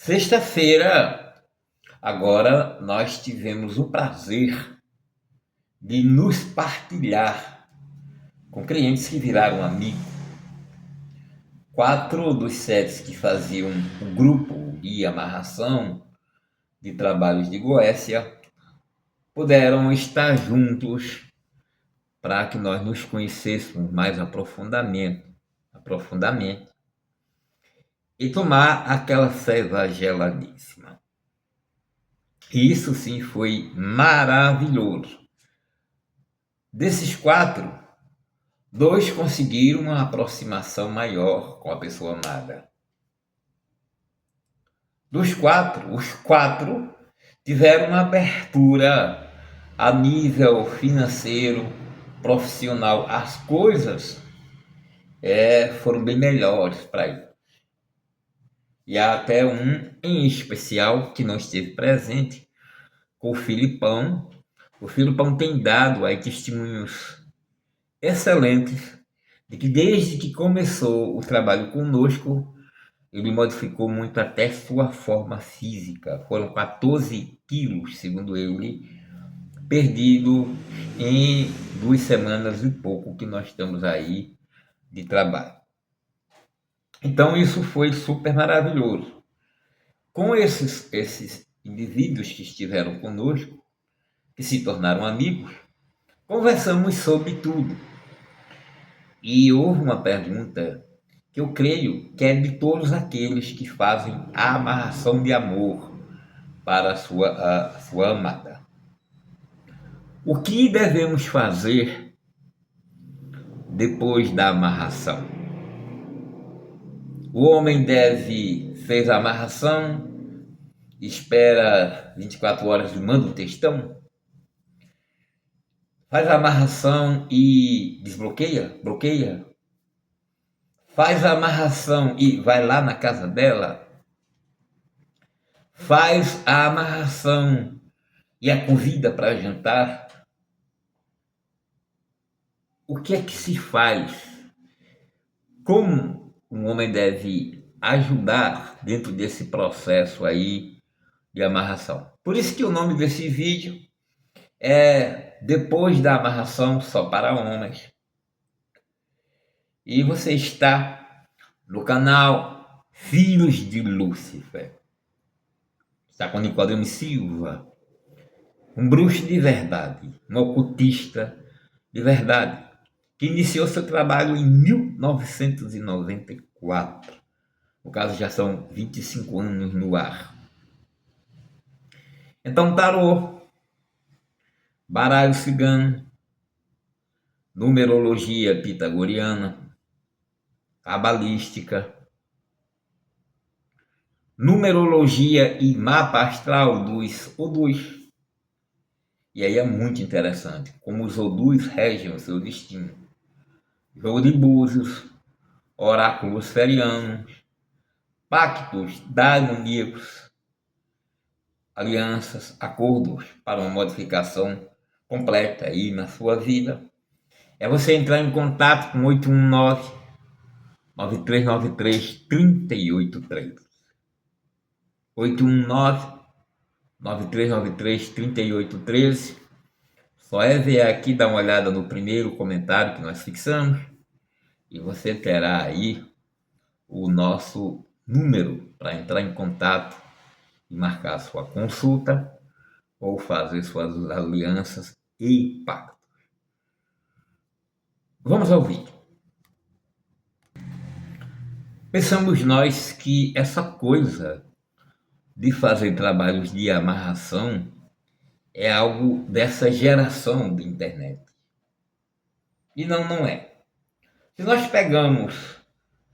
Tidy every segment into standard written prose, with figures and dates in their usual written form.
Sexta-feira, agora nós tivemos o prazer de nos partilhar com clientes que viraram amigos. 4 dos 7 que faziam o grupo de amarração de trabalhos de Goécia puderam estar juntos para que nós nos conhecêssemos mais aprofundamento e tomar aquela ceva geladíssima. Isso sim foi maravilhoso. Desses 4, 2 conseguiram uma aproximação maior com a pessoa amada. Dos 4, os 4 tiveram uma abertura a nível financeiro, profissional. As coisas foram bem melhores para eles. E há até um em especial que não esteve presente, com o Filipão. O Filipão tem dado aí testemunhos excelentes de que desde que começou o trabalho conosco, ele modificou muito até sua forma física. Foram 14 quilos, segundo ele, perdido em 2 semanas e pouco que nós estamos aí de trabalho. Então isso foi super maravilhoso. Com esses indivíduos que estiveram conosco, que se tornaram amigos, conversamos sobre tudo. E houve uma pergunta que eu creio que é de todos aqueles que fazem a amarração de amor para a sua amada. O que devemos fazer depois da amarração? O homem fez a amarração, espera 24 horas e manda o textão? Faz a amarração e bloqueia? Faz a amarração e vai lá na casa dela? Faz a amarração e a convida para jantar? O que é que se faz? Como um homem deve ajudar dentro desse processo aí de amarração? Por isso que o nome desse vídeo é Depois da Amarração Só para Homens. E você está no canal Filhos de Lúcifer. Está com Nicodemo Silva, um bruxo de verdade, um ocultista de verdade, que iniciou seu trabalho em 1994. No caso, já são 25 anos no ar. Então, tarô, baralho cigano, numerologia pitagoriana, cabalística, numerologia e mapa astral dos odus. E aí é muito interessante como os odus regem o seu destino. Jogo de búzios, oráculos ferianos, pactos daimoníacos, alianças, acordos para uma modificação completa aí na sua vida. É você entrar em contato com 819-9393-383. 819-9393-3813. Só é ver aqui, dar uma olhada no primeiro comentário que nós fixamos e você terá aí o nosso número para entrar em contato e marcar sua consulta ou fazer suas alianças e pactos. Vamos ao vídeo. Pensamos nós que essa coisa de fazer trabalhos de amarração é algo dessa geração de internet. E não é. Se nós pegamos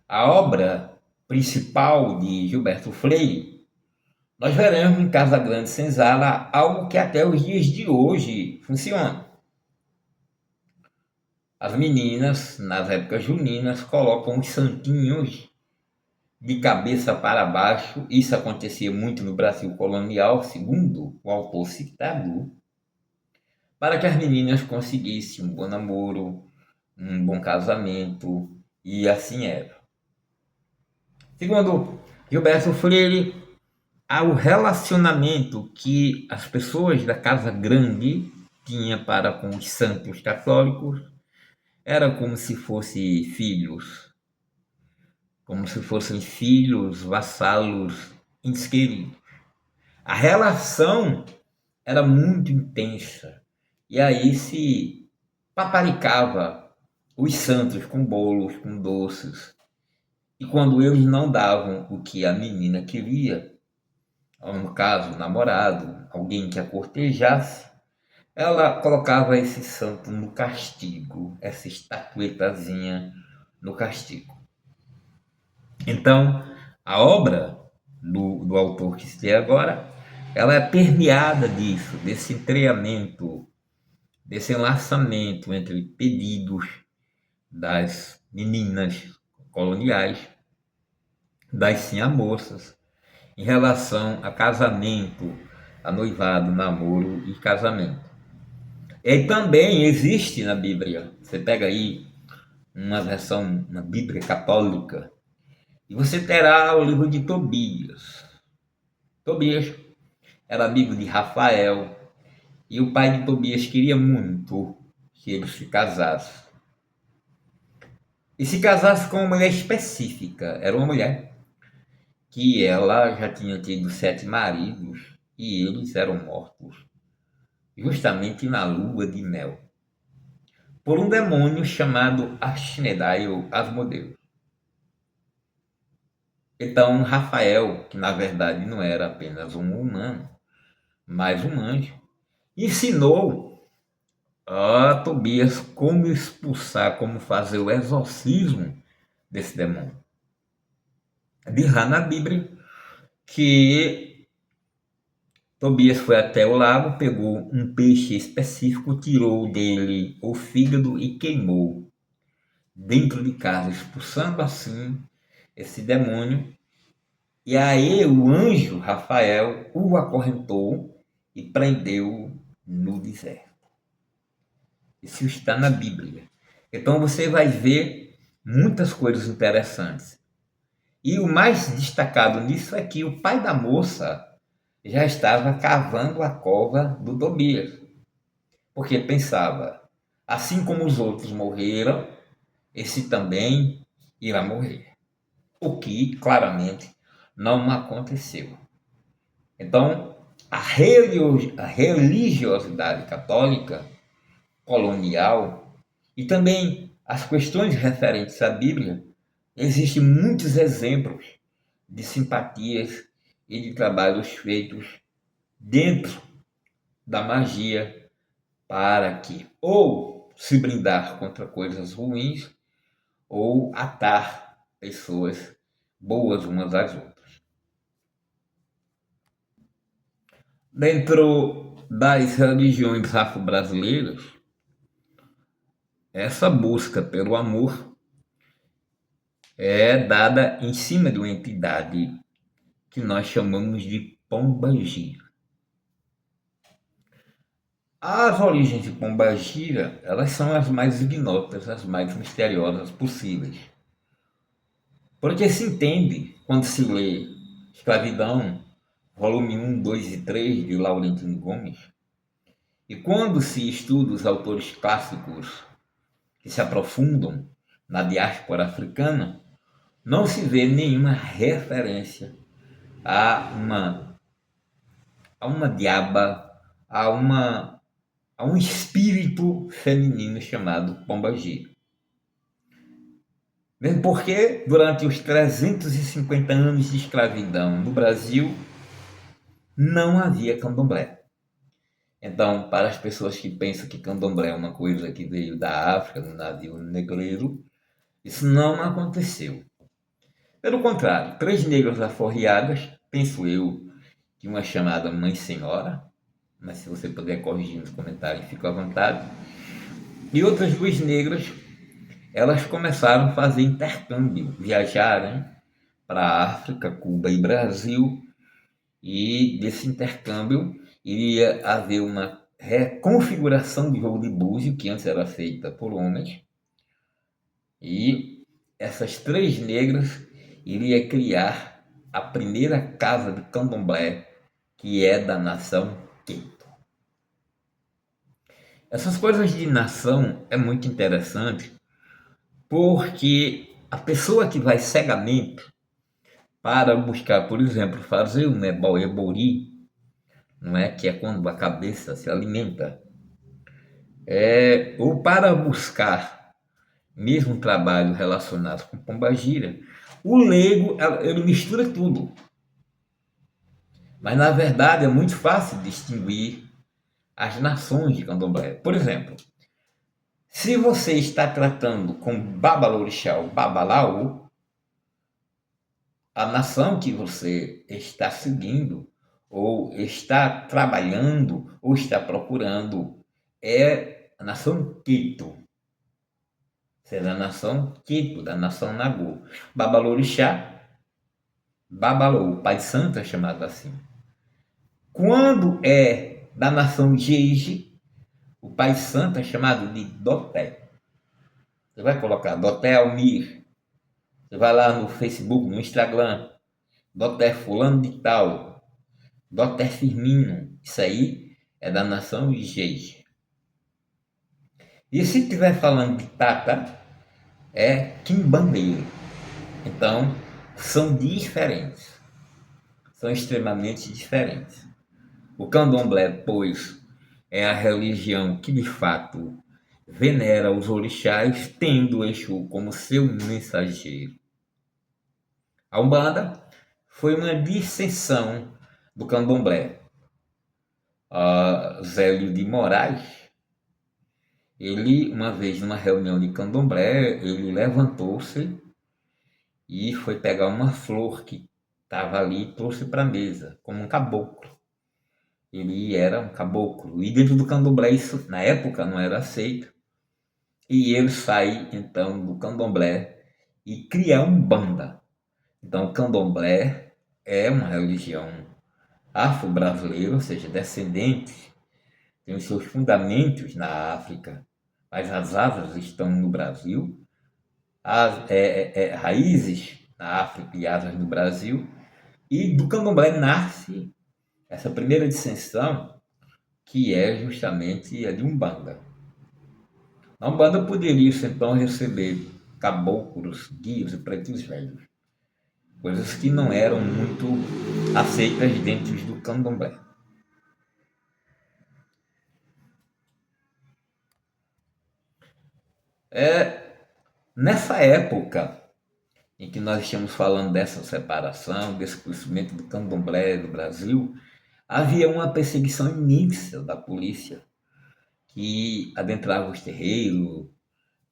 a obra principal de Gilberto Freire, nós veremos em Casa Grande Senzala algo que até os dias de hoje funciona. As meninas, nas épocas juninas, colocam os santinhos de cabeça para baixo. Isso acontecia muito no Brasil colonial, segundo o autor citado, para que as meninas conseguissem um bom namoro, um bom casamento, e assim era. Segundo Gilberto Freire, ao relacionamento que as pessoas da Casa Grande tinham para com os santos católicos, era como se fossem filhos, vassalos, entes queridos. A relação era muito intensa. E aí se paparicava os santos com bolos, com doces. E quando eles não davam o que a menina queria, ou no caso, o namorado, alguém que a cortejasse, ela colocava esse santo no castigo, essa estatuetazinha no castigo. Então, a obra do autor que citei agora, ela é permeada disso, desse entreamento, desse enlaçamento entre pedidos das meninas coloniais, das sinhamoças, em relação a casamento, a noivado, namoro e casamento. E também existe na Bíblia, você pega aí uma versão, uma Bíblia católica, e você terá o livro de Tobias. Tobias era amigo de Rafael, e o pai de Tobias queria muito que ele se casasse. E se casasse com uma mulher específica. Era uma mulher que ela já tinha tido 7 maridos e eles eram mortos justamente na lua de mel por um demônio chamado Ashnedai ou Asmodeus. Então Rafael, que na verdade não era apenas um humano, mas um anjo, ensinou a Tobias como expulsar, como fazer o exorcismo desse demônio. Diz lá na Bíblia que Tobias foi até o lago, pegou um peixe específico, tirou dele o fígado e queimou dentro de casa, expulsando assim esse demônio. E aí o anjo Rafael o acorrentou e prendeu no deserto. Isso está na Bíblia. Então você vai ver muitas coisas interessantes. E o mais destacado nisso é que o pai da moça já estava cavando a cova do Tobias. Porque pensava, assim como os outros morreram, esse também irá morrer. O que, claramente, não aconteceu. Então, a religiosidade católica colonial e também as questões referentes à Bíblia, existem muitos exemplos de simpatias e de trabalhos feitos dentro da magia para que ou se brindar contra coisas ruins ou atar pessoas boas umas às outras. Dentro das religiões afro-brasileiras, essa busca pelo amor é dada em cima de uma entidade que nós chamamos de Pombagira. As origens de Pombagira, elas são as mais ignotas, as mais misteriosas possíveis. Porque se entende, quando se lê Escravidão, volume 1, 2 e 3, de Laurentino Gomes, e quando se estuda os autores clássicos que se aprofundam na diáspora africana, não se vê nenhuma referência a uma diaba, a um espírito feminino chamado Pombagira. Mesmo porque, durante os 350 anos de escravidão no Brasil, não havia candomblé. Então, para as pessoas que pensam que candomblé é uma coisa que veio da África, no navio negreiro, isso não aconteceu. Pelo contrário, 3 negras aforreadas, penso eu, que uma chamada Mãe Senhora, mas se você puder corrigir nos comentários, fica à vontade, e outras 2 negras, elas começaram a fazer intercâmbio, viajarem para a África, Cuba e Brasil, e desse intercâmbio iria haver uma reconfiguração do jogo de búzio, que antes era feita por homens, e essas 3 negras iria criar a primeira casa de candomblé, que é da nação Quito. Essas coisas de nação é muito interessante, porque a pessoa que vai cegamente para buscar, por exemplo, fazer um ebori, não é? Que é quando a cabeça se alimenta, ou para buscar mesmo um trabalho relacionado com pombagira, o leigo ele mistura tudo. Mas na verdade é muito fácil distinguir as nações de candomblé. Por exemplo, se você está tratando com Babalorixá ou Babalaú, a nação que você está seguindo, ou está trabalhando, ou está procurando, é a nação Quito. Será a nação Quito, da nação Nagô. Babalorixá, Babalô, o Pai Santo é chamado assim. Quando é da nação Jeje, o Pai Santo é chamado de Doté. Você vai colocar Doté Almir. Você vai lá no Facebook, no Instagram, Doté fulano de tal, Doté Firmino. Isso aí é da nação Jeje. E se estiver falando de Tata, é Quimbandeiro. Então, são diferentes. São extremamente diferentes. O candomblé, pois, é a religião que de fato venera os orixás, tendo o Exu como seu mensageiro. A Umbanda foi uma dissensão do candomblé. Zélio de Moraes, ele, uma vez numa reunião de candomblé, ele levantou-se e foi pegar uma flor que estava ali e trouxe para a mesa, como um caboclo. Ele era um caboclo. E dentro do candomblé, isso na época não era aceito. E ele sai, então, do candomblé e cria um Umbanda. Então, o candomblé é uma religião afro-brasileira, ou seja, descendente, tem os seus fundamentos na África, mas as asas estão no Brasil, as raízes na África e asas no Brasil, e do candomblé nasce essa primeira dissensão, que é justamente a de Umbanda. A Umbanda poderia, então, receber caboclos, guias e pretos velhos, coisas que não eram muito aceitas dentro do candomblé. Nessa época em que nós estamos falando dessa separação, desse crescimento do candomblé do Brasil, havia uma perseguição imensa da polícia que adentrava os terreiros,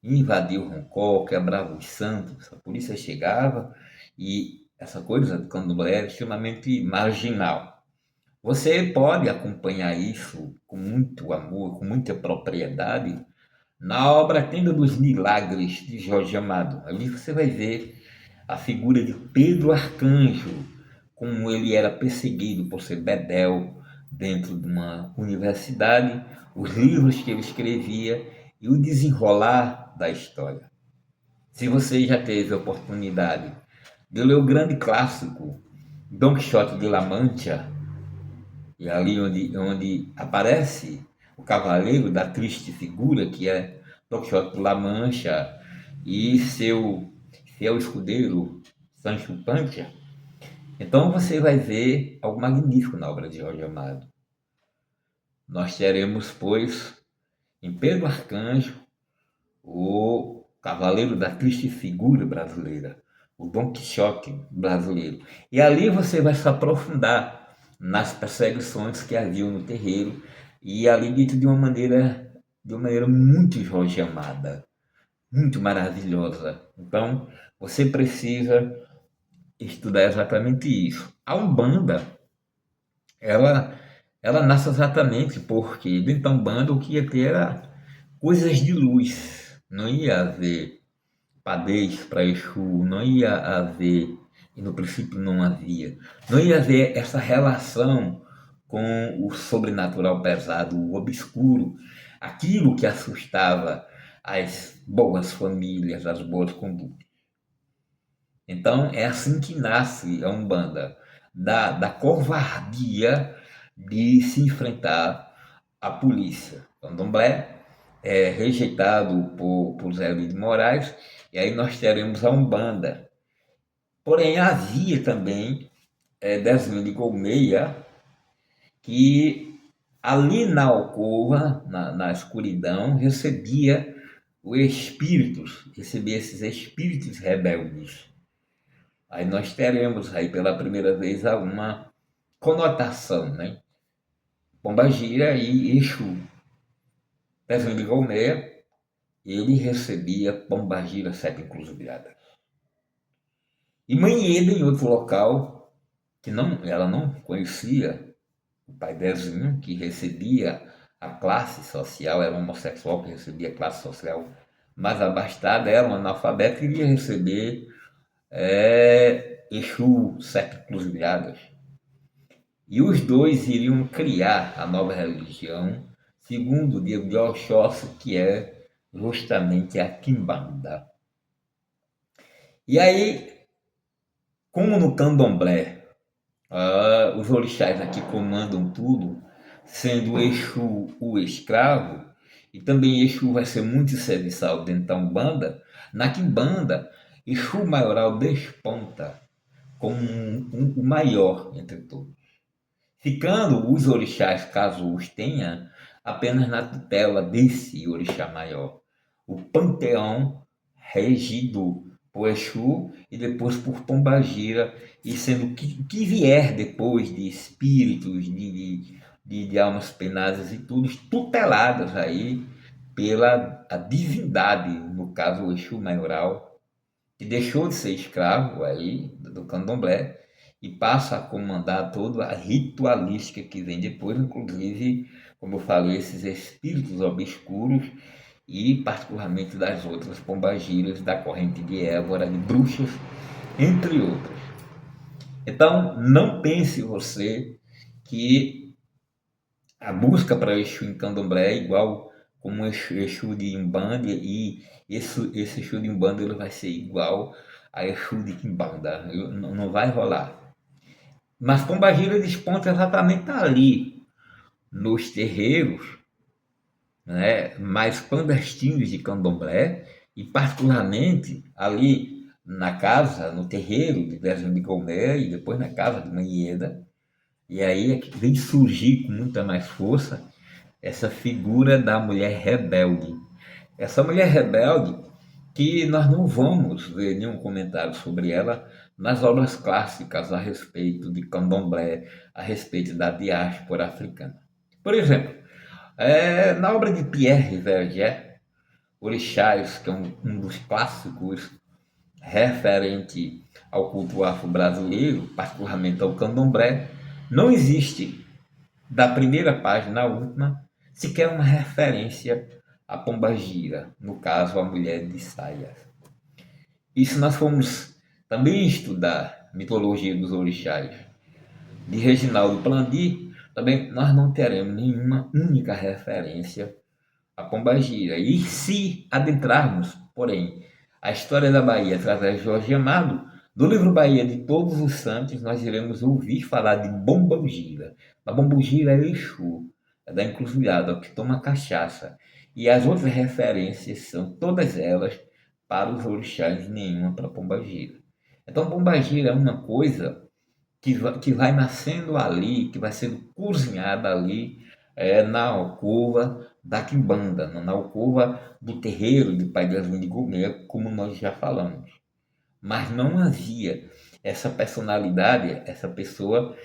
invadia o roncó, quebrava os santos. A polícia chegava e essa coisa do candomblé era extremamente marginal. Você pode acompanhar isso com muito amor, com muita propriedade, na obra Tenda dos Milagres, de Jorge Amado. Ali você vai ver a figura de Pedro Arcanjo, como ele era perseguido por ser bedel dentro de uma universidade, os livros que ele escrevia e o desenrolar da história. Se você já teve a oportunidade de ler o grande clássico Don Quixote de La Mancha, e ali onde aparece o cavaleiro da triste figura, que é Don Quixote de La Mancha, e seu fiel escudeiro Sancho Panza, então você vai ver algo magnífico na obra de Jorge Amado. Nós teremos, pois, em Pedro Arcanjo, o cavaleiro da triste figura brasileira, o Don Quixote brasileiro. E ali você vai se aprofundar nas perseguições que haviam no terreiro, e ali dito de uma maneira muito Jorge Amada, muito maravilhosa. Então, você precisa estudar exatamente isso. A Umbanda, ela nasce exatamente porque dentro da Umbanda o que ia ter era coisas de luz. Não ia haver padês para Exu, não ia haver, e no princípio não havia, não ia haver essa relação com o sobrenatural pesado, o obscuro, aquilo que assustava as boas famílias, as boas condutas. Então, é assim que nasce a Umbanda, da covardia de se enfrentar a polícia. O candomblé é rejeitado por Zé Luiz de Moraes, e aí nós teremos a Umbanda. Porém, havia também Desmond de Gouveia, que ali na alcova, na escuridão, recebia esses espíritos rebeldes. Aí nós teremos aí pela primeira vez uma conotação, né? Pombagira e Exu. Desmond de Gouveia, ele recebia Pombagira sete encruzilhadas. E Manheda, em outro local, que ela não conhecia, o pai Dezinho, que recebia a classe social, era um homossexual que recebia a classe social mais abastada, era um analfabeto, iria receber Exu, sete encruzilhadas. E os dois iriam criar a nova religião, segundo o Diego de Oxóssi, que é justamente a Quimbanda. E aí, como no candomblé, os orixás aqui comandam tudo, sendo Exu o escravo, e também Exu vai ser muito serviçal dentro da Umbanda, na Quimbanda, Exu maioral desponta como o maior entre todos, ficando os orixás, caso os tenha, apenas na tutela desse orixá maior. O panteão regido por Exu e depois por Pombagira, e sendo que vier depois de espíritos, de almas penadas e tudo, tuteladas aí pela a divindade, no caso o Exu maioral, que deixou de ser escravo aí do candomblé e passa a comandar toda a ritualística que vem depois, inclusive, como eu falei, esses espíritos obscuros e particularmente das outras pombagiras da corrente de Évora, de bruxas, entre outras. Então, não pense você que a busca para Exu em candomblé é igual como um Exu de Umbanda, e esse Exu de Umbanda ele vai ser igual a Exu de Quimbanda. Não vai rolar. Mas Pombagira desponta exatamente ali, nos terreiros, né, mais clandestinos de candomblé, e particularmente ali na casa, no terreiro de Désio de Golmé, e depois na casa de Manhieda. E aí é que vem surgir com muita mais força essa figura da mulher rebelde. Essa mulher rebelde que nós não vamos ver nenhum comentário sobre ela nas obras clássicas a respeito de candomblé, a respeito da diáspora africana. Por exemplo, na obra de Pierre Verger, Orixás, que é um dos clássicos referente ao culto afro-brasileiro, particularmente ao candomblé, não existe, da primeira página à última, sequer uma referência a Pombagira, no caso, a mulher de saias. E se nós formos também estudar mitologia dos orixás de Reginaldo Plandi, também nós não teremos nenhuma única referência a Pombagira. E se adentrarmos, porém, a história da Bahia através de Jorge Amado, do livro Bahia de Todos os Santos, nós iremos ouvir falar de Bombogira. A Bombogira é Exu, é da encruzilhada, é o que toma cachaça. E as outras referências são todas elas para os orixás, nenhuma para Pombagira. Então, Pombagira é uma coisa que vai nascendo ali, que vai sendo cozinhada ali, na alcova da quimbanda, na alcova do terreiro de Pai das de Gourmet, como nós já falamos. Mas não havia essa personalidade, essa pessoa,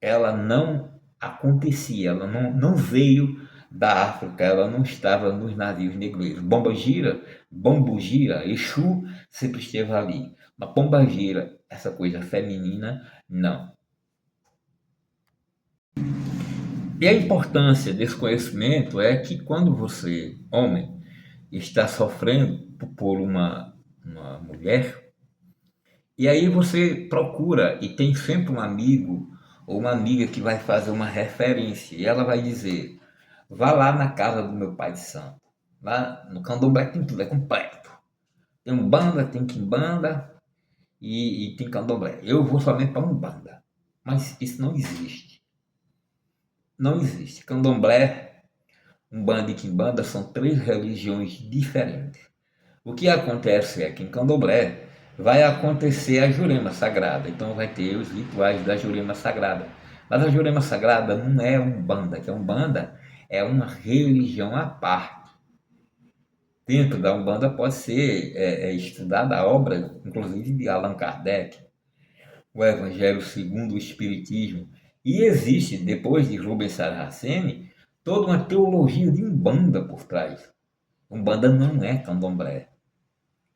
ela não acontecia, ela não veio da África, ela não estava nos navios negreiros. Bombogira, Exu sempre esteve ali. Mas Pombagira, essa coisa feminina, não. E a importância desse conhecimento é que quando você, homem, está sofrendo por uma mulher, e aí você procura e tem sempre um amigo ou uma amiga que vai fazer uma referência, e ela vai dizer: vá lá na casa do meu pai de santo. Lá no candomblé tem tudo, é completo. Tem umbanda, tem quimbanda, e tem candomblé. Eu vou somente para Umbanda. Mas isso não existe. Não existe. Candomblé, Umbanda e Quimbanda são três religiões diferentes. O que acontece é que em Candomblé vai acontecer a Jurema Sagrada. Então vai ter os rituais da Jurema Sagrada. Mas a Jurema Sagrada não é Umbanda, que a Umbanda é uma religião à parte. Dentro da Umbanda pode ser estudada a obra, inclusive, de Allan Kardec, o Evangelho segundo o Espiritismo. E existe, depois de Rubens Saraceni, toda uma teologia de Umbanda por trás. Umbanda não é candomblé.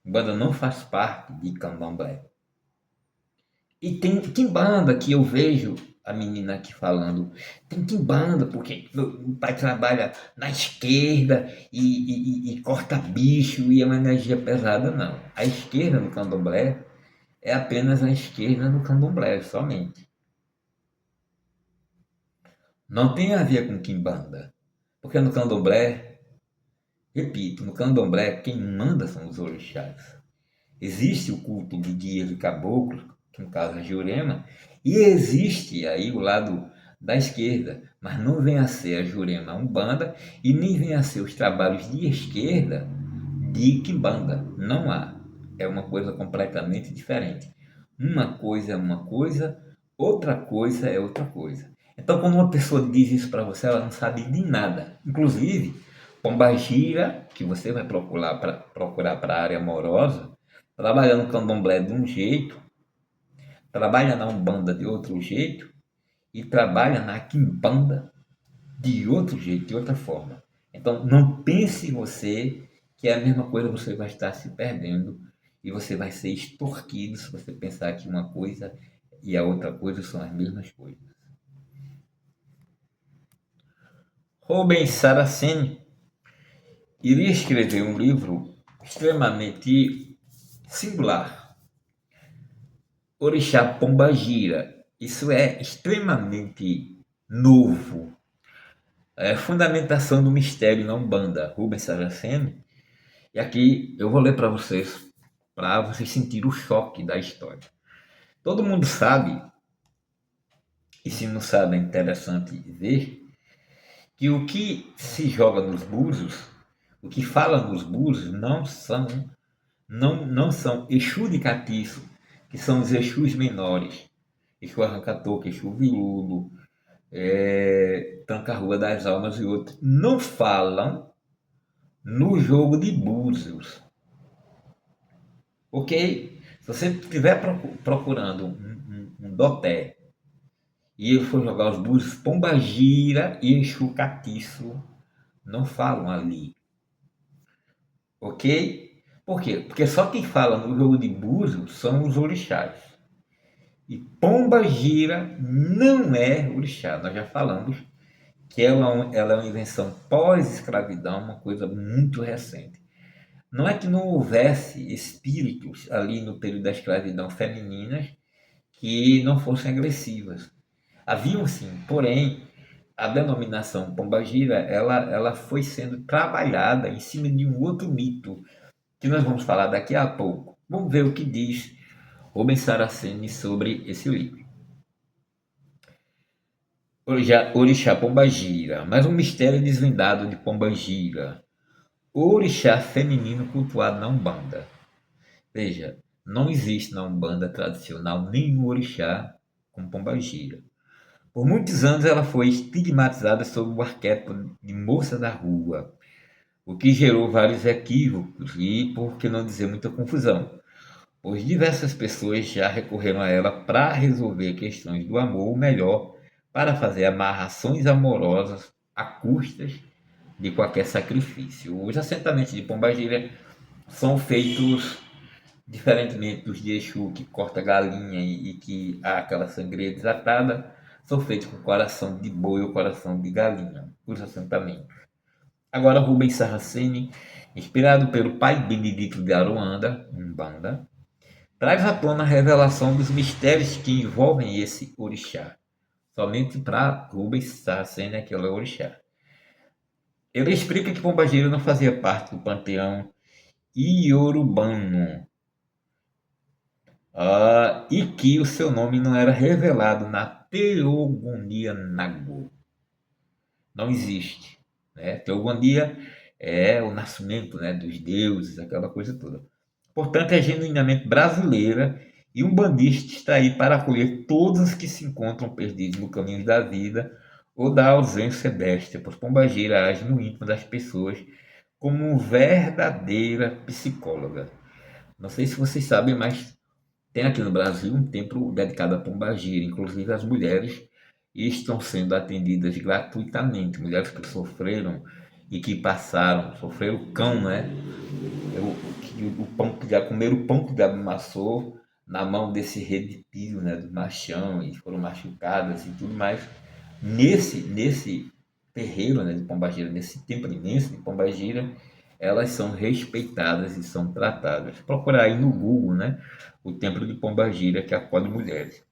Umbanda não faz parte de candomblé. E tem quimbanda que eu vejo a menina aqui falando. Tem quimbanda, porque meu pai trabalha na esquerda e corta bicho e é uma energia pesada, não. A esquerda no candomblé é apenas a esquerda no candomblé, somente. Não tem a ver com quimbanda. Porque no candomblé, repito, no candomblé quem manda são os orixás. Existe o culto de guias e caboclos, que no caso é Jurema, e existe aí o lado da esquerda, mas não vem a ser a Jurema Umbanda e nem vem a ser os trabalhos de esquerda de Quimbanda. Não há. É uma coisa completamente diferente. Uma coisa é uma coisa, outra coisa é outra coisa. Então, quando uma pessoa diz isso para você, ela não sabe de nada. Inclusive, pombagira, que você vai procurar para a área amorosa, trabalha no candomblé de um jeito, trabalha na umbanda de outro jeito e trabalha na quimbanda de outro jeito, de outra forma. Então, não pense você que é a mesma coisa, você vai estar se perdendo e você vai ser extorquido se você pensar que uma coisa e a outra coisa são as mesmas coisas. Rubens Saraceni iria escrever um livro extremamente singular, Orixá Pombagira. Isso é extremamente novo. É fundamentação do mistério na Umbanda, Rubens Saraceni. E aqui eu vou ler para vocês sentirem o choque da história. Todo mundo sabe, e se não sabe é interessante ver, que o que se joga nos búzios, o que fala nos búzios não são Exu de Catiço, que são os Exus menores. Exu Arrancatoco, Exu Viludo, Tranca-Rua das Almas e outros. Não falam no jogo de búzios. Ok? Se você estiver procurando um doté e ele for jogar os búzios, Pombagira e Exu Catiço não falam ali. Ok? Por quê? Porque só quem fala no jogo de búzios são os orixás. E Pombagira não é orixá. Nós já falamos que ela é uma invenção pós-escravidão, uma coisa muito recente. Não é que não houvesse espíritos ali no período da escravidão femininas que não fossem agressivas. Haviam sim, porém, a denominação Pombagira ela foi sendo trabalhada em cima de um outro mito, que nós vamos falar daqui a pouco. Vamos ver o que diz Rubens Saraceni sobre esse livro. Orixá Pombagira, mais um mistério desvendado de Pombagira. O orixá feminino cultuado na Umbanda. Veja, não existe na Umbanda tradicional nenhum orixá como Pombagira. Por muitos anos ela foi estigmatizada sob o arquétipo de moça da rua, o que gerou vários equívocos e, por que não dizer, muita confusão, pois diversas pessoas já recorreram a ela para resolver questões do amor, ou melhor, para fazer amarrações amorosas a custas de qualquer sacrifício. Os assentamentos de Pombagira são feitos diferentemente dos de Exu, que corta galinha e que há aquela sangria desatada, são feitos com coração de boi ou coração de galinha, os assentamentos. Agora, Rubens Saraceni, inspirado pelo pai Benedito de Aruanda, Umbanda, traz à tona a revelação dos mistérios que envolvem esse orixá. Somente para Rubens Saraceni aquele é orixá. Ele explica que Pombagira não fazia parte do panteão iorubano, e que o seu nome não era revelado na Teogonia Nagô. Não existe. Né? Teogonia é o nascimento, né, dos deuses, aquela coisa toda. Portanto, é genuinamente brasileira e um bandista está aí para acolher todos os que se encontram perdidos no caminho da vida ou da ausência desta, pois Pombagira age no íntimo das pessoas como verdadeira psicóloga. Não sei se vocês sabem, mas tem aqui no Brasil um templo dedicado a Pombagira, inclusive as mulheres estão sendo atendidas gratuitamente, mulheres que sofreram e que passaram, sofreram o cão, né? O pão que já comeram o pão que já amassou na mão desse redipilho, né, do machão, e foram machucadas e tudo mais. Nesse terreiro, né, de Pombagira, nesse templo imenso de Pombagira, elas são respeitadas e são tratadas. Procurar aí no Google, né, o templo de Pombagira que acolhe mulheres.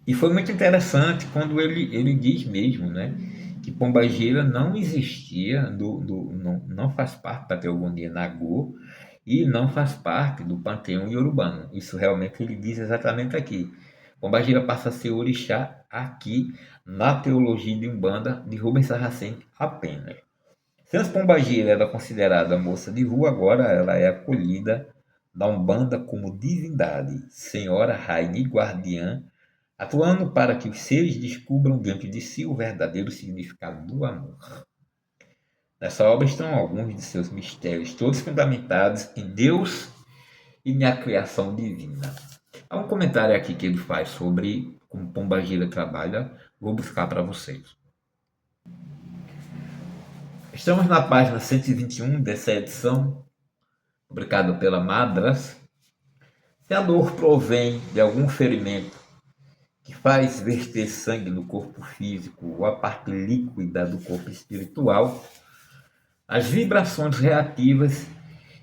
E foi muito interessante quando ele diz mesmo, né, que Pombagira não existia, não faz parte da teogonia Nagô e não faz parte do panteão iorubano. Isso realmente ele diz exatamente aqui. Pombagira passa a ser orixá aqui na teologia de Umbanda de Rubens Saracen apenas. Se antes Pombagira era considerada moça de rua, agora ela é acolhida na Umbanda como divindade, senhora, rainha e guardiã, atuando para que os seres descubram dentro de si o verdadeiro significado do amor. Nessa obra estão alguns de seus mistérios, todos fundamentados em Deus e na criação divina. Há um comentário aqui que ele faz sobre como Pombagira trabalha, vou buscar para vocês. Estamos na página 121 dessa edição, publicada pela Madras. Se a dor provém de algum ferimento que faz verter sangue no corpo físico ou a parte líquida do corpo espiritual, as vibrações reativas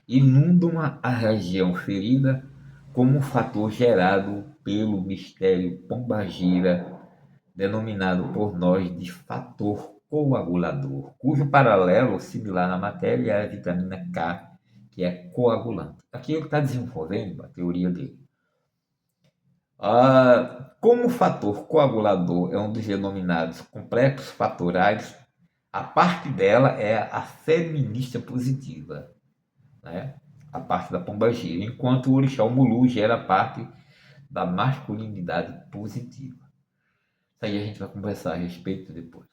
inundam a região ferida como um fator gerado pelo mistério Pombagira, denominado por nós de fator coagulador, cujo paralelo similar na matéria é a vitamina K, que é coagulante. Aqui ele está desenvolvendo a teoria dele. Como o fator coagulador é um dos denominados complexos fatorais, a parte dela é a feminista positiva, né? A parte da pombagira, enquanto o orixá Mulu gera a parte da masculinidade positiva. Isso aí a gente vai conversar a respeito depois.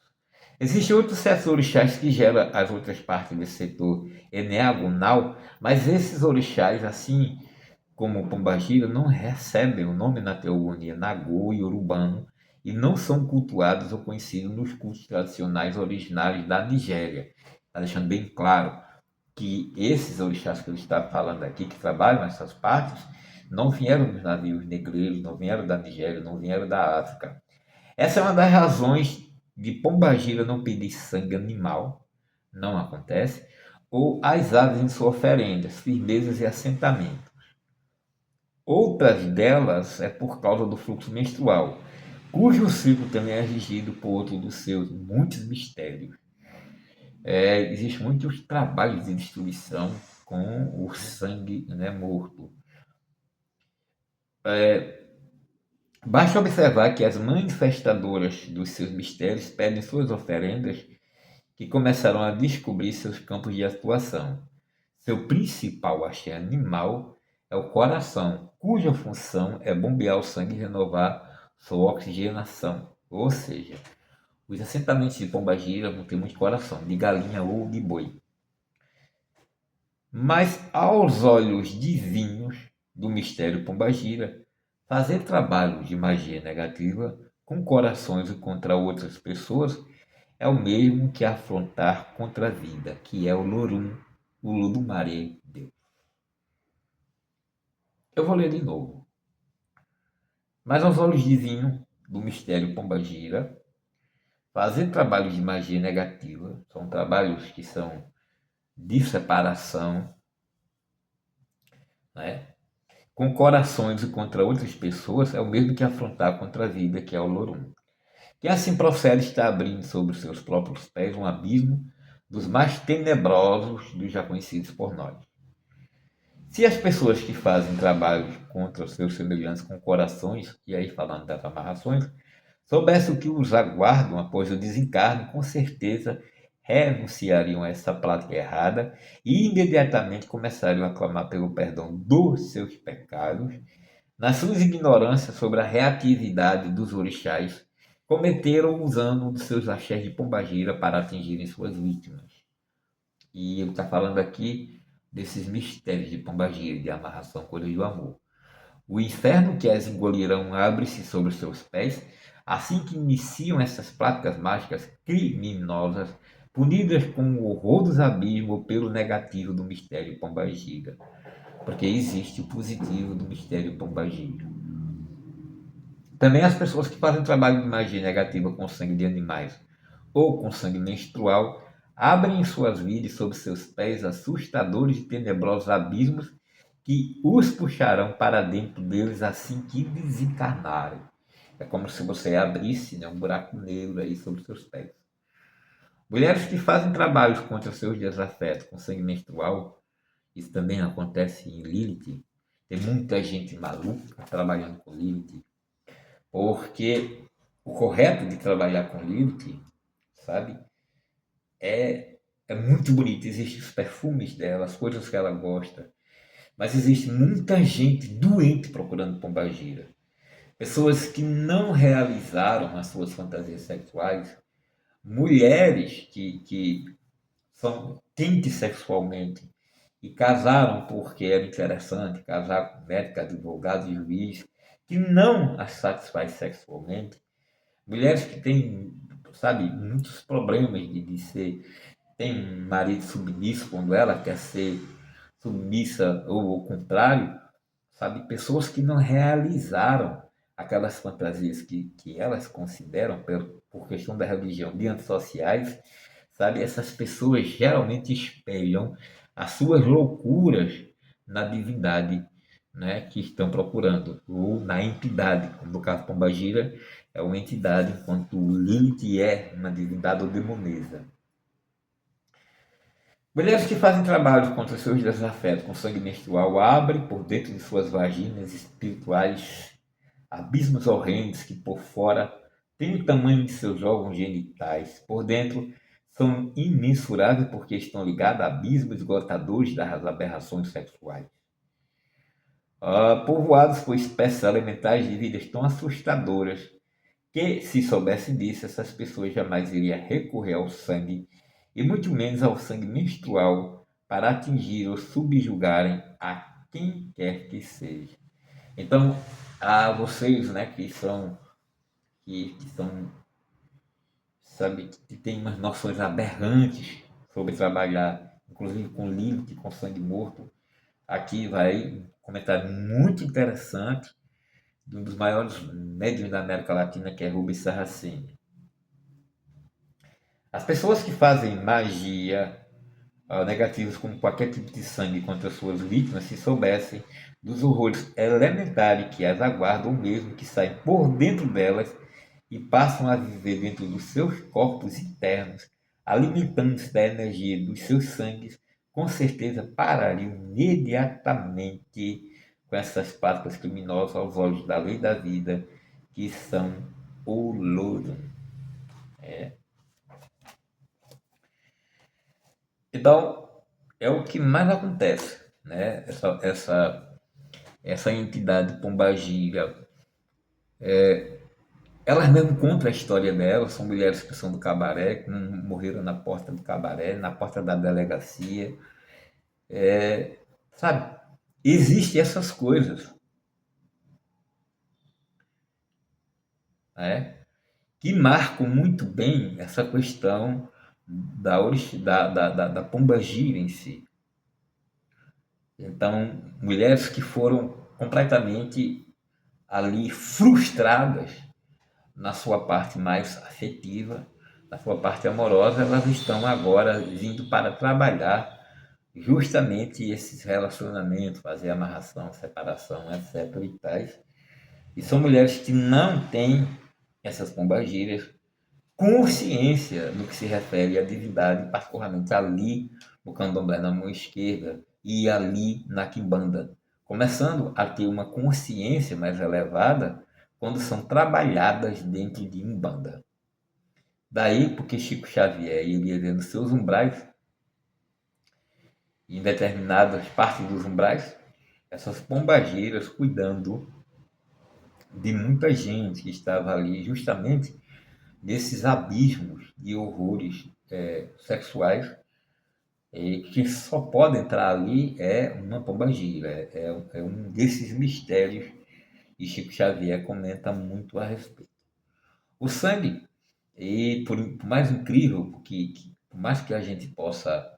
Existem outros sete orixás que geram as outras partes desse setor eneagonal, mas esses orixás, assim como o Pombagira, não recebem o nome na teogonia Nagô e Urubano e não são cultuados ou conhecidos nos cultos tradicionais originários da Nigéria. Está deixando bem claro que esses orixás que ele está falando aqui, que trabalham nessas partes, não vieram dos navios negreiros, não vieram da Nigéria, não vieram da África. Essa é uma das razões de Pombagira não pedir sangue animal, não acontece, ou as aves em suas oferendas, firmezas e assentamentos. Outras delas é por causa do fluxo menstrual, cujo ciclo também é regido por outro dos seus muitos mistérios. Existem muitos trabalhos de destruição com o sangue, né, morto. Basta observar que as manifestadoras dos seus mistérios pedem suas oferendas que começaram a descobrir seus campos de atuação. Seu principal axé animal é o coração, cuja função é bombear o sangue e renovar sua oxigenação. Ou seja, os assentamentos de pombagira vão ter muito coração, de galinha ou de boi. Mas aos olhos divinos do mistério pombagira, fazer trabalhos de magia negativa com corações e contra outras pessoas é o mesmo que afrontar contra a vida, que é o Lorum, o Ludumare Deus. Eu vou ler de novo. Mas aos olhos divinos do mistério pombagira, fazer trabalhos de magia negativa, são trabalhos que são de separação, né? Com corações e contra outras pessoas, é o mesmo que afrontar contra a vida, que é o Lorum. Que assim procede está abrindo sobre os seus próprios pés um abismo dos mais tenebrosos dos já conhecidos por nós. Se as pessoas que fazem trabalhos contra os seus semelhantes com corações, e aí falando das amarrações, soubessem o que os aguardam após o desencarne, com certeza renunciariam a essa prática errada e imediatamente começariam a clamar pelo perdão dos seus pecados, nas suas ignorâncias sobre a reatividade dos orixás, cometeram usando um dos seus axés de pombagira para atingirem suas vítimas. E ele está falando aqui desses mistérios de pombagira, de amarração, coisa do amor. O inferno que as engolirão abre-se sobre os seus pés, assim que iniciam essas práticas mágicas criminosas, punidas com o horror dos abismos pelo negativo do mistério pombagira. Porque existe o positivo do mistério pombagira. Também as pessoas que fazem trabalho de magia negativa com sangue de animais ou com sangue menstrual abrem em suas vidas sob seus pés assustadores e tenebrosos abismos que os puxarão para dentro deles assim que desencarnarem. É como se você abrisse, né, um buraco negro aí sobre seus pés. Mulheres que fazem trabalhos contra seus desafetos com sangue menstrual, isso também acontece em Lilith. Tem muita gente maluca trabalhando com Lilith, porque o correto de trabalhar com Lilith, sabe, é muito bonito. Existem os perfumes dela, as coisas que ela gosta, mas existe muita gente doente procurando pombagira. Pessoas que não realizaram as suas fantasias sexuais, mulheres que são quentes sexualmente e casaram porque era interessante, casar com médico, advogado e juiz, que não as satisfaz sexualmente. Mulheres que têm, sabe, muitos problemas de ser, tem um marido submisso quando ela quer ser submissa ou o contrário, sabe, pessoas que não realizaram aquelas fantasias que elas consideram, por questão da religião, de antissociais, sabe, essas pessoas geralmente espelham as suas loucuras na divindade, né, que estão procurando, ou na entidade, como no caso Pombagira, é uma entidade, enquanto Lilith é uma divindade ou demonesa. Mulheres que fazem trabalho contra seus desafetos com sangue menstrual abrem por dentro de suas vaginas espirituais abismos horrendos que por fora têm o tamanho de seus órgãos genitais. Por dentro são imensuráveis porque estão ligados a abismos esgotadores das aberrações sexuais. Povoados por espécies elementares de vidas tão assustadoras que, se soubessem disso, essas pessoas jamais iriam recorrer ao sangue e muito menos ao sangue menstrual para atingir ou subjugarem a quem quer que seja. Então, a vocês, né, que são, sabe, que têm umas noções aberrantes sobre trabalhar, inclusive com Lilith, com sangue morto, aqui vai um comentário muito interessante de um dos maiores médiuns da América Latina, que é Rubens Saraceni. As pessoas que fazem magia negativos como qualquer tipo de sangue contra suas vítimas, se soubessem dos horrores elementares que as aguardam, mesmo que saem por dentro delas e passam a viver dentro dos seus corpos internos, alimentando-se da energia dos seus sangues, com certeza parariam imediatamente com essas práticas criminosas aos olhos da lei da vida, que são o louro. Então, é o que mais acontece, né? Essa entidade pombagira, elas mesmo contam a história delas, são mulheres que são do cabaré, que não morreram na porta do cabaré, na porta da delegacia, sabe? Existem essas coisas, né? Que marcam muito bem essa questão da pombagira em si. Então, mulheres que foram completamente ali frustradas na sua parte mais afetiva, na sua parte amorosa, elas estão agora vindo para trabalhar justamente esses relacionamentos, fazer amarração, separação, etc. e tais. E são mulheres que não têm essas pombagírias consciência no que se refere à divindade, particularmente ali no candomblé na mão esquerda, e ali na quimbanda, começando a ter uma consciência mais elevada quando são trabalhadas dentro de umbanda. Daí porque Chico Xavier ia vendo seus umbrais, em determinadas partes dos umbrais, essas pombageiras cuidando de muita gente que estava ali justamente nesses abismos de horrores sexuais, que só pode entrar ali uma pombagira, é um desses mistérios, e Chico Xavier comenta muito a respeito. O sangue, e por mais incrível por mais que a gente possa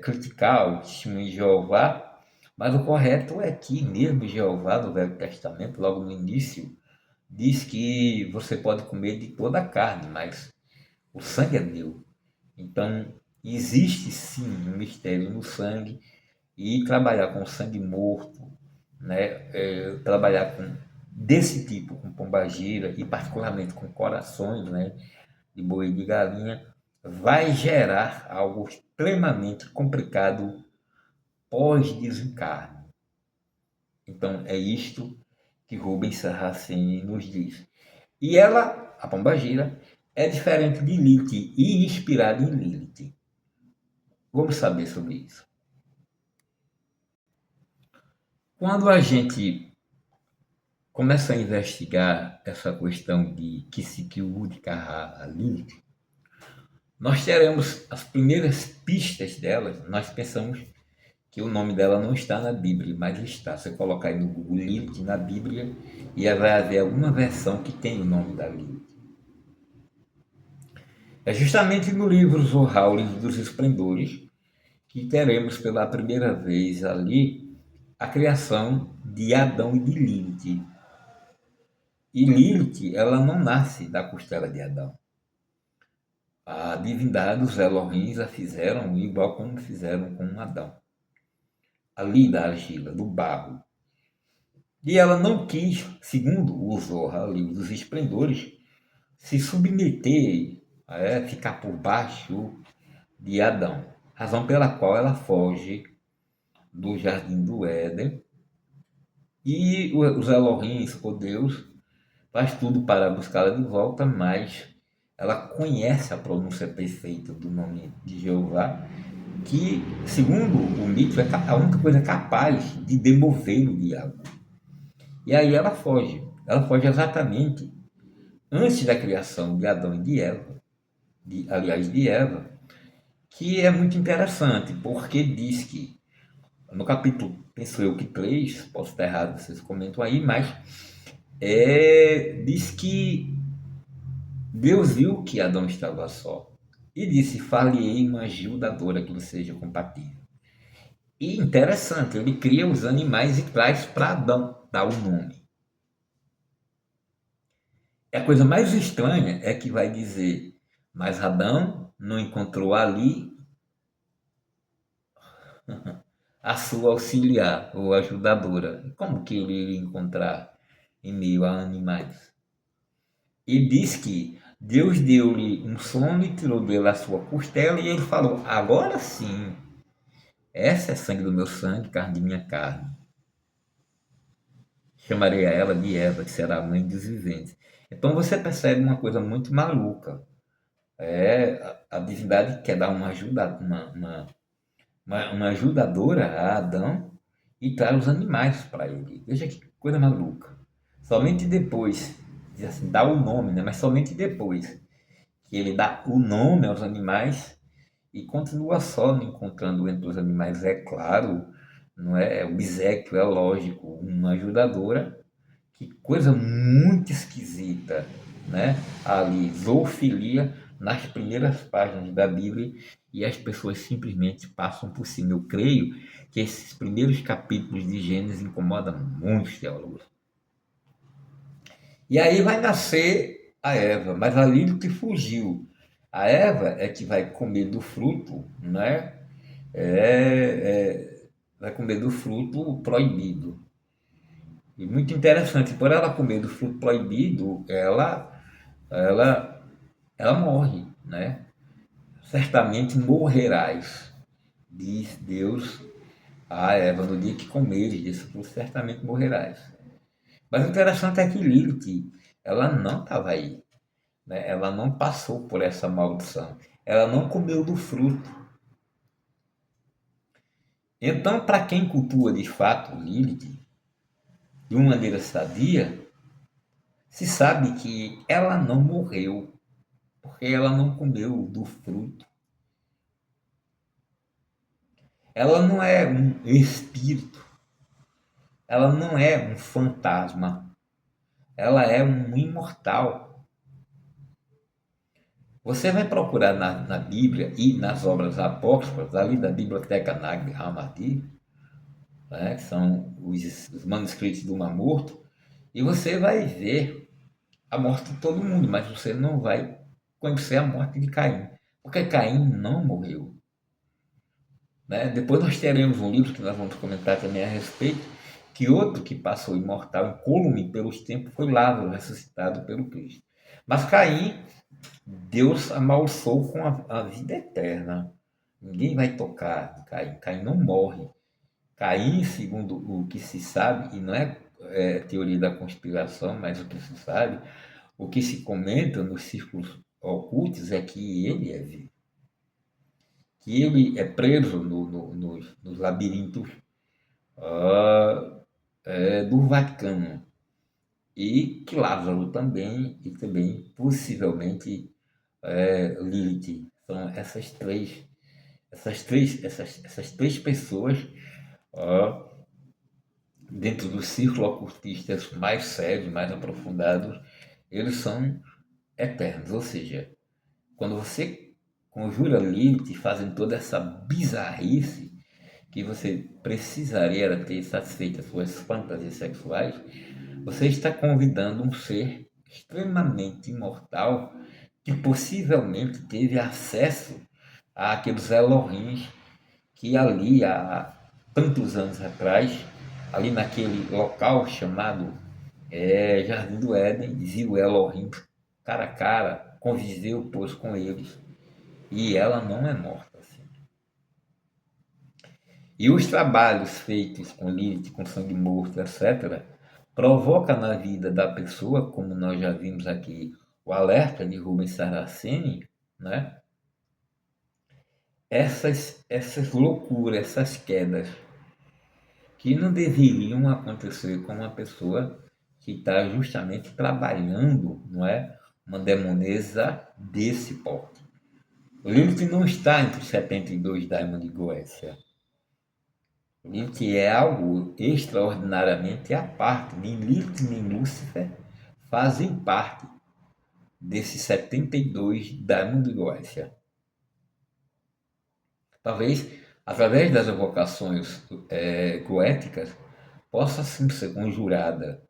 criticar o testemunho de Jeová, mas o correto é que mesmo Jeová, no Velho Testamento, logo no início, diz que você pode comer de toda a carne, mas o sangue é meu. Então, existe sim um mistério no sangue, e trabalhar com sangue morto, né? Trabalhar com desse tipo, com pombagira e particularmente com corações, né? De boi e de galinha, vai gerar algo extremamente complicado pós-desencarne. Então, é isto que Rubens Sarraceni nos diz. E ela, a pombagira, é diferente de Lilith e inspirada em Lilith. Vamos saber sobre isso. Quando a gente começa a investigar essa questão de Kisikiu Kaha Lilith, nós teremos as primeiras pistas delas. Nós pensamos que o nome dela não está na Bíblia, mas está. Você colocar aí no Google Lilith na Bíblia e vai haver alguma versão que tem o nome da Lilith. É justamente no livro Zohar, o livro dos esplendores, que teremos pela primeira vez ali a criação de Adão e de Lilith. E Lilith, ela não nasce da costela de Adão. A divindade, os Elohims, a fizeram igual como fizeram com Adão. Ali da argila, do barro. E ela não quis, segundo o Zohar, livro dos esplendores, se submeter, ficar por baixo de Adão. Razão pela qual ela foge do jardim do Éden. E os Elohims, o Deus, faz tudo para buscá-la de volta, mas ela conhece a pronúncia perfeita do nome de Jeová, que, segundo o mito, é a única coisa capaz de demover o diabo. E aí ela foge. Ela foge exatamente antes da criação de Adão e de Eva, de Eva, que é muito interessante, porque diz que, no capítulo, penso eu que 3, posso estar errado, vocês comentam aí, mas diz que Deus viu que Adão estava só e disse: far-lhe-ei uma ajudadora que lhe seja compatível. E interessante, ele cria os animais e traz para Adão dar o nome. E a coisa mais estranha é que vai dizer: mas Adão não encontrou ali a sua auxiliar ou ajudadora. Como que ele iria encontrar em meio a animais? E diz que Deus deu-lhe um sono e tirou dele a sua costela, e ele falou: agora sim, essa é sangue do meu sangue, carne de minha carne. Chamarei a ela de Eva, que será a mãe dos viventes. Então você percebe uma coisa muito maluca. A divindade quer dar uma ajuda, uma ajudadora a Adão e traz os animais para ele. Veja que coisa maluca. Somente depois, diz assim, dá o nome, né? Mas somente depois que ele dá o nome aos animais, e continua só não encontrando entre os animais, é claro, não é? O obséquio é lógico, uma ajudadora. Que coisa muito esquisita, né? Ali, zoofilia nas primeiras páginas da Bíblia, e as pessoas simplesmente passam por cima. Eu creio que esses primeiros capítulos de Gênesis incomodam muitos teólogos. E aí vai nascer a Eva, mas a Lilith fugiu. A Eva é que vai comer do fruto, né? Vai comer do fruto proibido. E muito interessante, por ela comer do fruto proibido, ela morre, né? Certamente morrerás, diz Deus a Eva: no dia que comeres disso, tu certamente morrerás. Mas o interessante é que Lilith, ela não estava aí, né? Ela não passou por essa maldição. Ela não comeu do fruto. Então, para quem cultua de fato Lilith, de uma maneira sadia, se sabe que ela não morreu, porque ela não comeu do fruto. Ela não é um espírito, ela não é um fantasma, ela é um imortal. Você vai procurar na Bíblia e nas obras apócrifas, ali da Biblioteca Nag Hammadi, né, que são os manuscritos do Mar Morto, e você vai ver a morte de todo mundo, mas você não vai conhecer a morte de Caim, porque Caim não morreu. Né? Depois nós teremos um livro que nós vamos comentar também a respeito, que outro que passou imortal, incólume pelos tempos, foi Lázaro, ressuscitado pelo Cristo. Mas Caim, Deus amaldiçoou com a vida eterna. Ninguém vai tocar de Caim. Caim não morre. Caim, segundo o que se sabe, e não é teoria da conspiração, mas o que se sabe, o que se comenta nos círculos ocultos é que ele é vivo, que ele é preso nos labirintos do Vaticano, e que Lázaro também, e também possivelmente Lilith. São essas três pessoas ó, dentro dos círculos ocultistas mais sérios, mais aprofundados, eles são eternos. Ou seja, quando você conjura Lilith fazendo toda essa bizarrice que você precisaria ter satisfeito as suas fantasias sexuais, você está convidando um ser extremamente imortal que possivelmente teve acesso àqueles Elohims que ali há tantos anos atrás, ali naquele local chamado Jardim do Éden, viu Elohim cara a cara, conviveu, pois, com eles. E ela não é morta. Assim. E os trabalhos feitos com Lilith, com sangue morto, etc., provoca na vida da pessoa, como nós já vimos aqui, o alerta de Rubens Saraceni, né? Essas loucuras, essas quedas, que não deveriam acontecer com uma pessoa que está justamente trabalhando, não é? Uma demonesa desse porte. O Lilith não está entre os 72 Daimon de Goécia. O Lilith é algo extraordinariamente à parte. Nem Lilith nem Lúcifer fazem parte desses 72 Daimon de Goécia. Talvez, através das evocações goéticas, possa sim ser conjurada,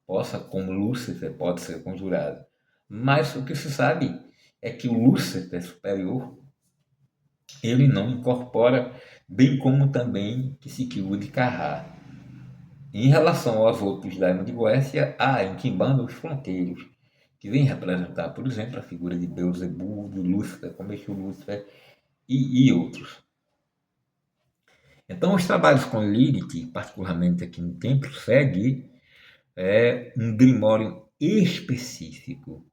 possa, como Lúcifer, pode ser conjurada. Mas o que se sabe é que o Lúcifer superior, ele não incorpora, bem como também Psiquiú de Carrá. Em relação aos outros Daimon de Goécia, há em Quimbanda os fronteiros, que vem representar, por exemplo, a figura de Beelzebub, de Lúcifer, como Exu Lúcifer e outros. Então, os trabalhos com Lilith, particularmente aqui no templo, segue um grimório específico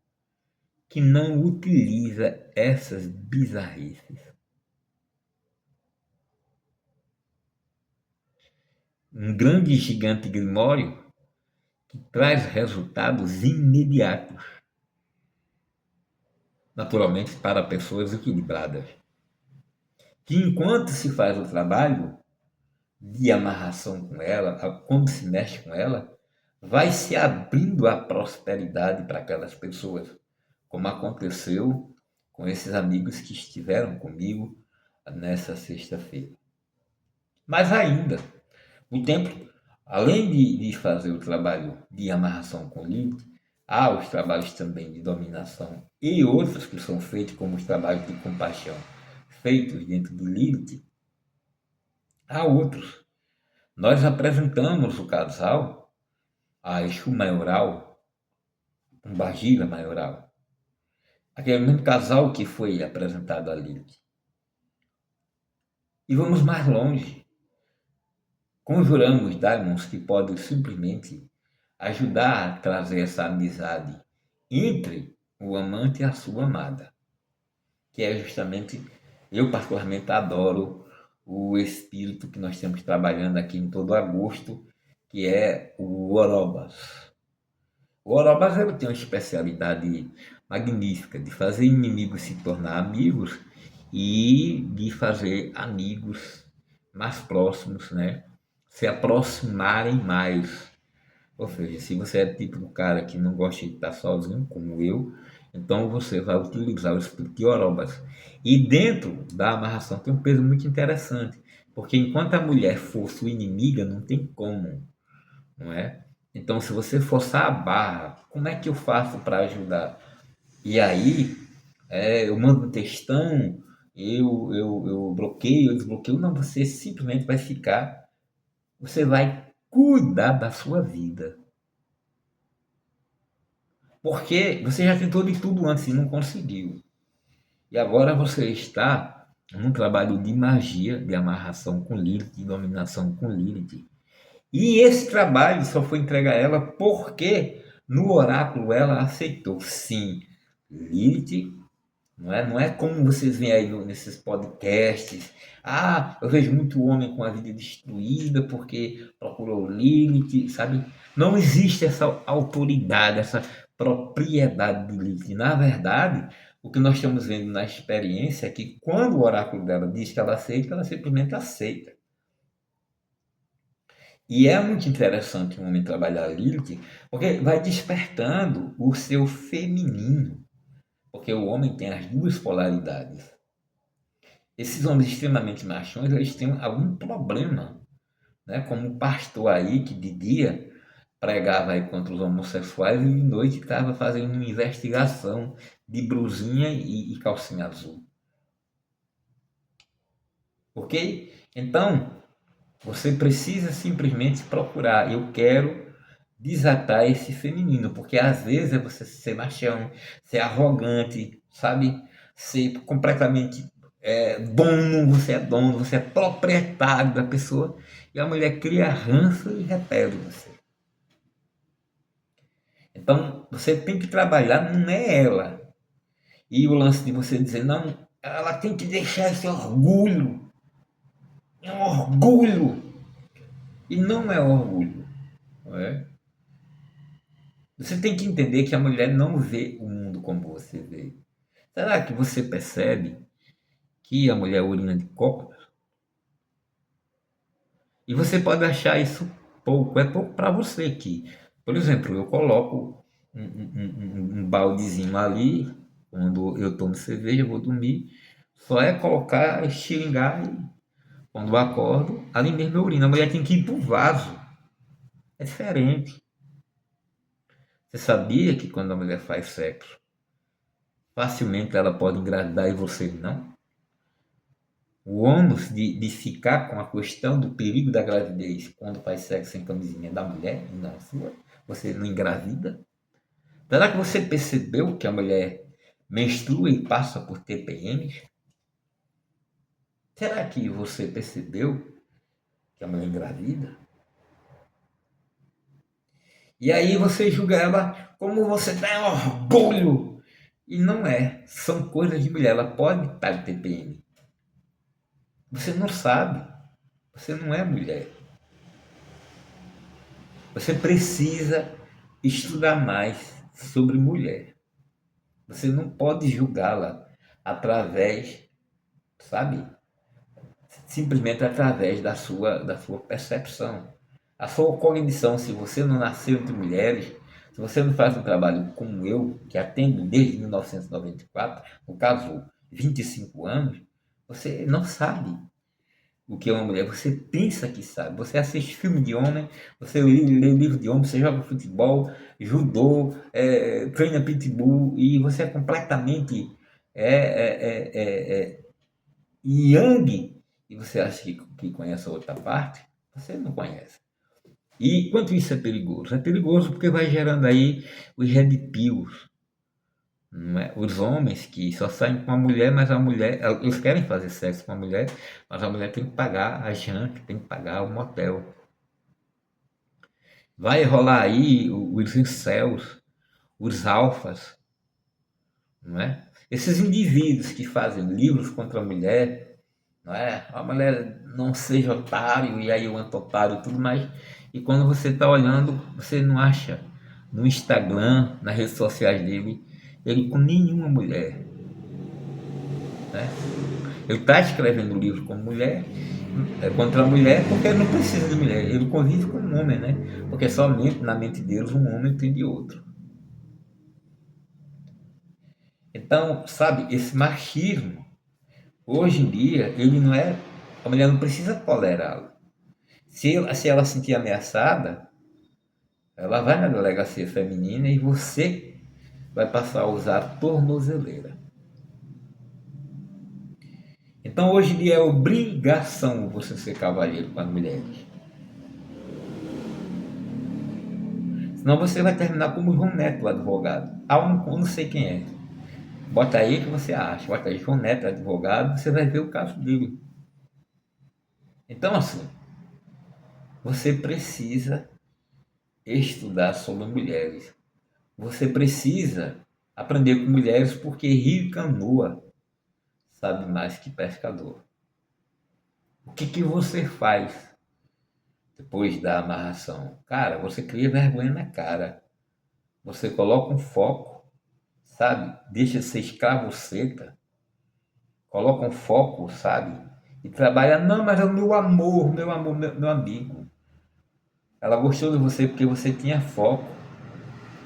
que não utiliza essas bizarrices. Um grande e gigante grimório que traz resultados imediatos, naturalmente para pessoas equilibradas, que enquanto se faz o trabalho de amarração com ela, quando se mexe com ela, vai se abrindo a prosperidade para aquelas pessoas, como aconteceu com esses amigos que estiveram comigo nessa sexta-feira. Mas ainda, o templo, além de fazer o trabalho de amarração com Lilith, há os trabalhos também de dominação e outros que são feitos, como os trabalhos de compaixão, feitos dentro do Lilith. Há outros. Nós apresentamos o casal a Exu Maioral, um Bagira Maioral. Aquele mesmo casal que foi apresentado a Lilith. E vamos mais longe. Conjuramos Diamonds que pode simplesmente ajudar a trazer essa amizade entre o amante e a sua amada, que é justamente, eu particularmente adoro o espírito que nós temos trabalhando aqui em todo agosto, que é o Orobas. O Orobas ele tem uma especialidade magnífica de fazer inimigos se tornar amigos e de fazer amigos mais próximos, né? Se aproximarem mais. Ou seja, se você é tipo do cara que não gosta de estar sozinho, como eu, então você vai utilizar o espírito de Orobas. E dentro da amarração tem um peso muito interessante, porque enquanto a mulher for sua inimiga, não tem como, não é? Então, se você forçar a barra, como é que eu faço para ajudar? E aí, eu mando um textão, eu bloqueio, eu desbloqueio. Não, você simplesmente vai ficar, você vai cuidar da sua vida. Porque você já tentou de tudo antes e não conseguiu. E agora você está num trabalho de magia, de amarração com Lilith, de dominação com Lilith. E esse trabalho só foi entregue a ela porque no oráculo ela aceitou. Sim, Lilith, não é como vocês veem aí nesses podcasts. Ah, eu vejo muito homem com a vida destruída porque procurou Lilith, sabe? Não existe essa autoridade, essa propriedade de Lilith. Na verdade, o que nós estamos vendo na experiência é que quando o oráculo dela diz que ela simplesmente aceita. E é muito interessante um homem trabalhar Lilith, porque vai despertando o seu feminino, porque o homem tem as duas polaridades. Esses homens extremamente machões, eles têm algum problema, né? Como o pastor aí, que de dia pregava aí contra os homossexuais e de noite estava fazendo uma investigação de brusinha e calcinha azul. Ok? Então, você precisa simplesmente procurar. Eu quero desatar esse feminino, porque às vezes é você ser machão, ser arrogante, sabe? Ser completamente dono, você é proprietário da pessoa, e a mulher cria ranço e repele você. Então você tem que trabalhar, não é ela. E o lance de você dizer, não, ela tem que deixar esse orgulho. É um orgulho. E não é orgulho. Não é? Você tem que entender que a mulher não vê o mundo como você vê. Será que você percebe que a mulher urina de copo? E você pode achar isso pouco, é pouco para você aqui. Por exemplo, eu coloco um baldezinho ali, quando eu tomo cerveja, eu vou dormir, só é colocar, estilingar e quando eu acordo, ali mesmo eu urino. A mulher tem que ir pro vaso. É diferente. Você sabia que quando a mulher faz sexo, facilmente ela pode engravidar e você não? O ônus de ficar com a questão do perigo da gravidez quando faz sexo sem camisinha é da mulher e não sua, você não engravida? Será que você percebeu que a mulher menstrua e passa por TPMs? Será que você percebeu que a mulher engravida? E aí você julga ela como você tem orgulho. E não é. São coisas de mulher. Ela pode estar de TPM. Você não sabe. Você não é mulher. Você precisa estudar mais sobre mulher. Você não pode julgá-la através, sabe? Simplesmente através da sua percepção. A sua cognição, se você não nasceu entre mulheres, se você não faz um trabalho como eu, que atendo desde 1994, no caso 25 anos, você não sabe o que é uma mulher. Você pensa que sabe. Você assiste filme de homem, você lê livro de homem, você joga futebol, judô, treina pitbull e você é completamente é, é, é, é, yang e você acha que conhece a outra parte. Você não conhece. E quanto isso é perigoso? É perigoso porque vai gerando aí os red pills. Não é? Os homens que só saem com a mulher, mas a mulher, eles querem fazer sexo com a mulher, mas a mulher tem que pagar a janta, tem que pagar o motel. Vai rolar aí os incels, os alfas, não é? Esses indivíduos que fazem livros contra a mulher, não é? A mulher não seja otário, e aí o anti-otário e tudo mais. E quando você está olhando, você não acha no Instagram, nas redes sociais dele, ele com nenhuma mulher, né? Ele está escrevendo o livro com mulher, contra a mulher, porque ele não precisa de mulher, ele convive com um homem, né? Porque somente na mente deles um homem tem de outro. Então, sabe, esse machismo, hoje em dia, ele não é. A mulher não precisa tolerá-lo. Se ela se sentir ameaçada, ela vai na delegacia feminina e você vai passar a usar a tornozeleira. Então, hoje em dia, é obrigação você ser cavalheiro com as mulheres. Senão você vai terminar como João Neto, o advogado. Eu não sei quem é. Bota aí que você acha. Bota aí João Neto, advogado, você vai ver o caso dele. Então, assim, você precisa estudar sobre mulheres. Você precisa aprender com mulheres porque rio e canoa sabe mais que pescador. O que você faz depois da amarração? Cara, você cria vergonha na cara. Você coloca um foco, sabe? Deixa de ser escravo seca. Coloca um foco, sabe? E trabalha, não, mas é o meu amor, meu amigo. Ela gostou de você porque você tinha foco.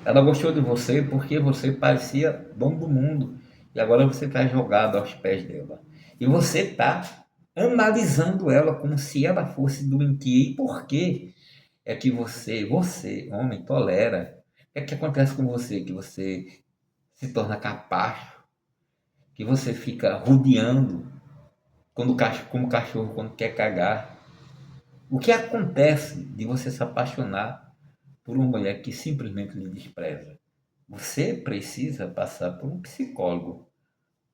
Ela gostou de você porque você parecia dono do mundo. E agora você está jogado aos pés dela. E você está analisando ela como se ela fosse doentia. E por que é que você, homem, tolera? O que é que acontece com você? Que você se torna capacho, que você fica rodeando como cachorro quando quer cagar. O que acontece de você se apaixonar por uma mulher que simplesmente lhe despreza? Você precisa passar por um psicólogo.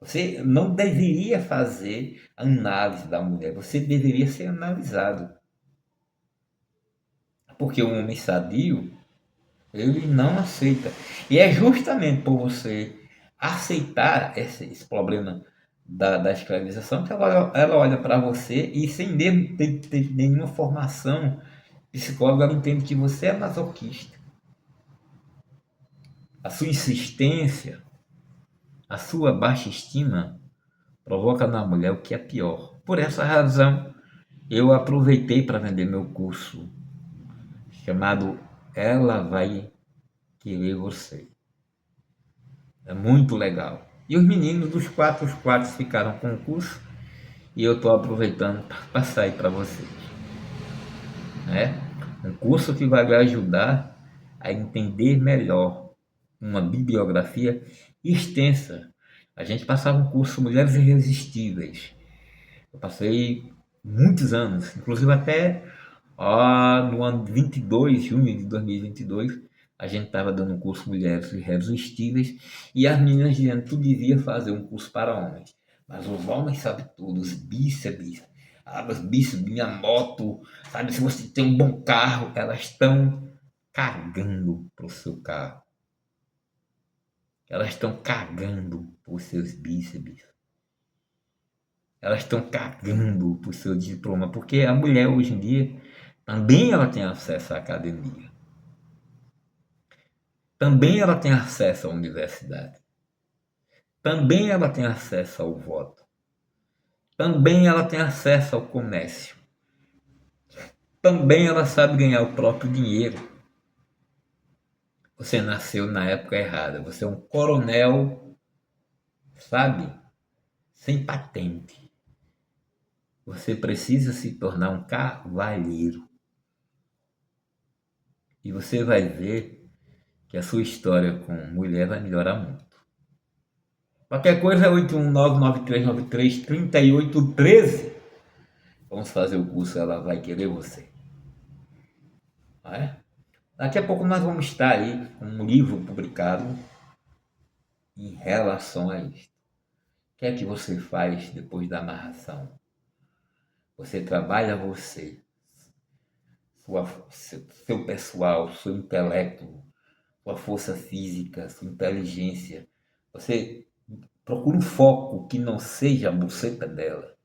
Você não deveria fazer análise da mulher, você deveria ser analisado. Porque o homem sadio, ele não aceita. E é justamente por você aceitar esse problema da escravização que ela olha para você e sem mesmo ter nenhuma formação psicóloga, ela entende que você é masoquista. A sua insistência, a sua baixa estima provoca na mulher o que é pior. Por essa razão, eu aproveitei para vender meu curso chamado Ela Vai Querer Você. É muito legal. E os meninos dos quatro, os quatro ficaram com o curso e eu estou aproveitando para passar aí para vocês. Né? Um curso que vai lhe ajudar a entender melhor uma bibliografia extensa. A gente passava um curso Mulheres Irresistíveis. Eu passei muitos anos, inclusive até no ano 22, junho de 2022, a gente estava dando um curso Mulheres Irresistíveis e as meninas dizendo que tu devia fazer um curso para homens. Mas os homens sabem tudo, os bíceps, os bíceps, minha moto, sabe, se você tem um bom carro, elas estão cagando pro seu carro. Elas estão cagando por seus bíceps. Elas estão cagando por seu diploma, porque a mulher hoje em dia também ela tem acesso à academia. Também ela tem acesso à universidade. Também ela tem acesso ao voto. Também ela tem acesso ao comércio. Também ela sabe ganhar o próprio dinheiro. Você nasceu na época errada. Você é um coronel, sabe? Sem patente. Você precisa se tornar um cavalheiro. E você vai ver que a sua história com mulher vai melhorar muito. Qualquer coisa é 819-9393-3813. Vamos fazer o curso Ela Vai Querer Você. Não é? Daqui a pouco nós vamos estar aí com um livro publicado em relação a isto. O que é que você faz depois da narração? Você trabalha você, seu pessoal, seu intelecto, sua força física, sua inteligência. Você procura um foco que não seja a buceta dela,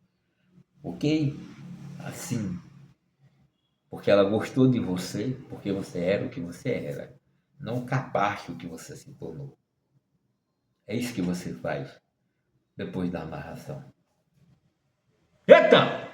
ok? Assim, porque ela gostou de você, porque você era o que você era, não o capacho que você se tornou. É isso que você faz depois da narração. Eita!